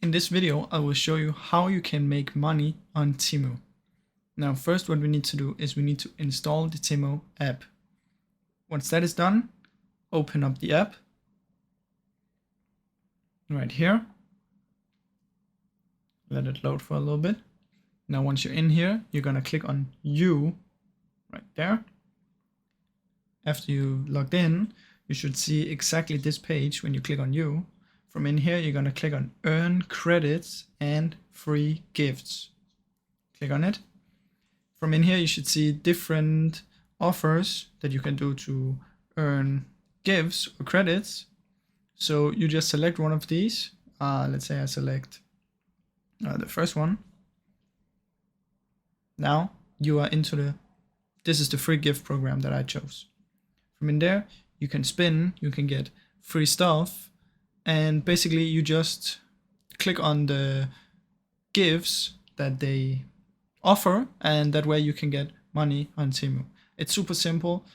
In this video, I will show you how you can make money on Temu. Now, first what we need to do is we need to install the Temu app. Once that is done, open up the app right here. Let it load for a little bit. Now, once you're in here, you're gonna click on You right there. After you logged in, you should see exactly this page when you click on You. From in here, you're gonna click on Earn Credits and Free Gifts. Click on it. From in here, you should see different offers that you can do to earn gifts or credits. So you just select one of these. Let's say I select the first one. Now you are into this is the free gift program that I chose. From in there, you can spin, you can get free stuff, and basically you just click on the gifts that they offer, and that way you can get money on Temu. It's super simple.